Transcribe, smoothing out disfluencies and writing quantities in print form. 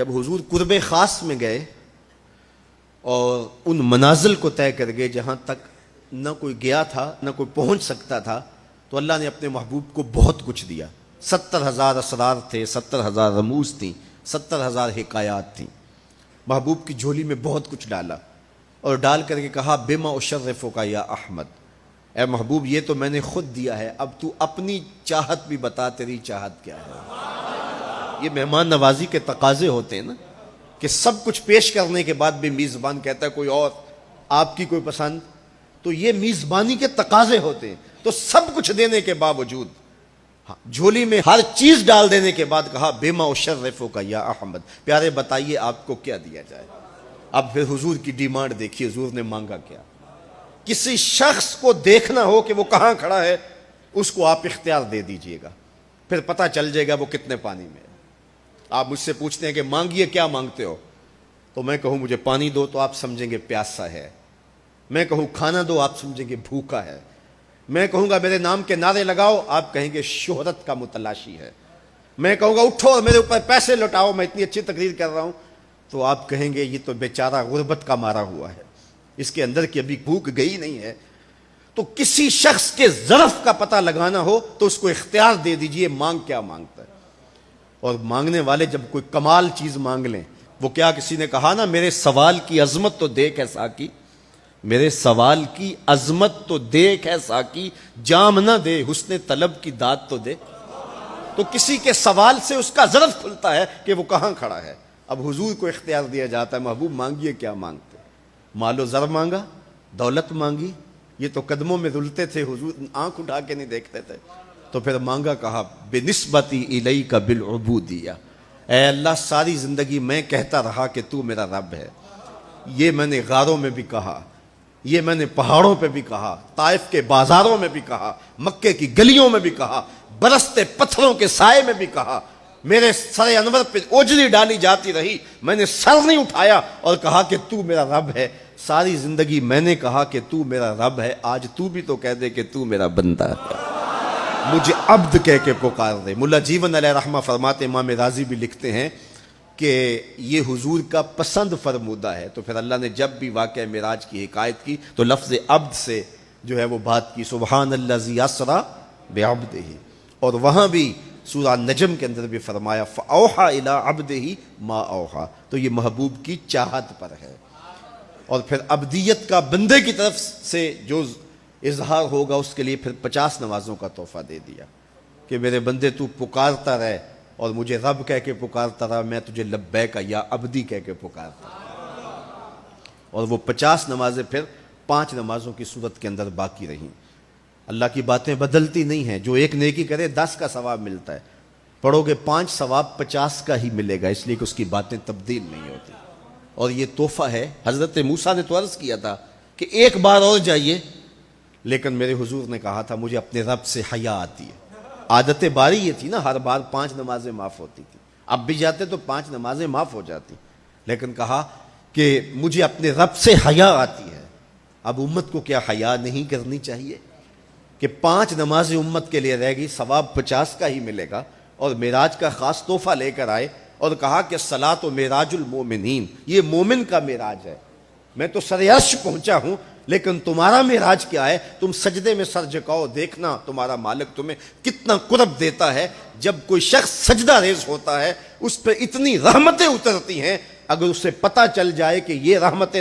جب حضور قرب خاص میں گئے اور ان منازل کو طے کر گئے جہاں تک نہ کوئی گیا تھا نہ کوئی پہنچ سکتا تھا، تو اللہ نے اپنے محبوب کو بہت کچھ دیا۔ 70,000 اسرار تھے، 70,000 رموز تھیں، 70,000 حکایات تھیں۔ محبوب کی جھولی میں بہت کچھ ڈالا اور ڈال کر کے کہا بما اشرفک یا احمد، اے محبوب یہ تو میں نے خود دیا ہے، اب تو اپنی چاہت بھی بتا، تیری چاہت کیا ہے۔ یہ مہمان نوازی کے تقاضے ہوتے ہیں نا، کہ سب کچھ پیش کرنے کے بعد بھی میزبان کہتا ہے کوئی اور، آپ کی کوئی پسند، تو یہ میزبانی کے تقاضے ہوتے ہیں۔ تو سب کچھ دینے کے باوجود جھولی میں ہر چیز ڈال دینے کے بعد کہا بما اشرفک یا احمد، پیارے بتائیے آپ کو کیا دیا جائے۔ اب پھر حضور کی ڈیمانڈ دیکھیے، حضور نے مانگا کیا۔ کسی شخص کو دیکھنا ہو کہ وہ کہاں کھڑا ہے، اس کو آپ اختیار دے دیجئے گا، پھر پتہ چل جائے گا وہ کتنے پانی میں ہے۔ آپ مجھ سے پوچھتے ہیں کہ مانگیے، کیا مانگتے ہو؟ تو میں کہوں مجھے پانی دو تو آپ سمجھیں گے پیاسا ہے، میں کہوں کھانا دو آپ سمجھیں گے بھوکا ہے، میں کہوں گا میرے نام کے نعرے لگاؤ آپ کہیں گے شہرت کا متلاشی ہے، میں کہوں گا اٹھو اور میرے اوپر پیسے لوٹاؤ میں اتنی اچھی تقریر کر رہا ہوں، تو آپ کہیں گے یہ تو بیچارہ غربت کا مارا ہوا ہے، اس کے اندر کی ابھی بھوک گئی نہیں ہے۔ تو کسی شخص کے ظرف کا پتہ لگانا ہو تو اس کو اختیار دے دیجئے مانگ کیا مانگتا ہے۔ اور مانگنے والے جب کوئی کمال چیز مانگ لیں، وہ کیا کسی نے کہا نا میرے سوال کی عظمت تو دیکھ ہے ساقی، میرے سوال کی عظمت تو دیکھ ہے ساقی، جام نہ دے حسن طلب کی داد تو دے۔ تو کسی کے سوال سے اس کا ظرف کھلتا ہے کہ وہ کہاں کھڑا ہے۔ اب حضور کو اختیار دیا جاتا ہے محبوب مانگیے کیا مانگتے، مال و زر مانگا، دولت مانگی، یہ تو قدموں میں رلتے تھے حضور آنکھ اٹھا کے نہیں دیکھتے تھے، تو پھر مانگا کہا بنسبتی الیک بالعبودیہ، اے اللہ ساری زندگی میں کہتا رہا کہ تو میرا رب ہے۔ یہ میں نے غاروں میں بھی کہا، یہ میں نے پہاڑوں پہ بھی کہا، طائف کے بازاروں میں بھی کہا، مکے کی گلیوں میں بھی کہا، برستے پتھروں کے سائے میں بھی کہا، میرے سر انور پہ اوجری ڈالی جاتی رہی، میں نے سر نہیں اٹھایا اور کہا کہ تو میرا رب ہے۔ ساری زندگی میں نے کہا کہ تو میرا رب ہے، آج تو بھی تو کہہ دے کہ تو میرا بندہ ہے، مجھے عبد کہہ کے پکار دے۔ ملا جیون علیہ رحمہ فرماتے، امام راضی بھی لکھتے ہیں کہ یہ حضور کا پسند فرمودہ ہے۔ تو پھر اللہ نے جب بھی واقعہ معراج کی حکایت کی تو لفظ عبد سے جو ہے وہ بات کی، سبحان الذی اسری بعبدہ، اور وہاں بھی سورہ نجم کے اندر بھی فرمایا فاوحی الی عبدہ ما اوحی، تو یہ محبوب کی چاہت پر ہے۔ اور پھر عبدیت کا بندے کی طرف سے جو اظہار ہوگا اس کے لیے پھر 50 نمازوں کا تحفہ دے دیا کہ میرے بندے تو پکارتا رہے اور مجھے رب کہہ کے پکارتا رہا، میں تجھے لبیک یا عبدی کہہ کے پکارتا رہا۔ اور وہ 50 نمازیں پھر 5 نمازوں کی صورت کے اندر باقی رہیں۔ اللہ کی باتیں بدلتی نہیں ہیں، جو ایک نیکی کرے 10 کا ثواب ملتا ہے، پڑھو گے 5 ثواب 50 کا ہی ملے گا، اس لیے کہ اس کی باتیں تبدیل نہیں ہوتی۔ اور یہ تحفہ ہے۔ حضرت موسیٰ نے تو عرض کیا تھا کہ ایک بار اور جائیے، لیکن میرے حضور نے کہا تھا مجھے اپنے رب سے حیا آتی ہے۔ عادت باری یہ تھی نا، ہر بار 5 نمازیں معاف ہوتی تھی، اب بھی جاتے تو 5 نمازیں معاف ہو جاتی، لیکن کہا کہ مجھے اپنے رب سے حیا آتی ہے۔ اب امت کو کیا حیا نہیں کرنی چاہیے کہ 5 نمازیں امت کے لیے رہ گئی، ثواب 50 کا ہی ملے گا، اور معراج کا خاص تحفہ لے کر آئے اور کہا کہ صلاۃ و معراج المومنین، یہ مومن کا معراج ہے، میں تو سر عرش پہنچا ہوں لیکن تمہارا معراج کیا ہے، تم سجدے میں سر جھکاؤ، دیکھنا تمہارا مالک تمہیں کتنا قرب دیتا ہے۔ جب کوئی شخص سجدہ ریز ہوتا ہے اس پہ اتنی رحمتیں اترتی ہیں، اگر اسے پتہ چل جائے کہ یہ رحمتیں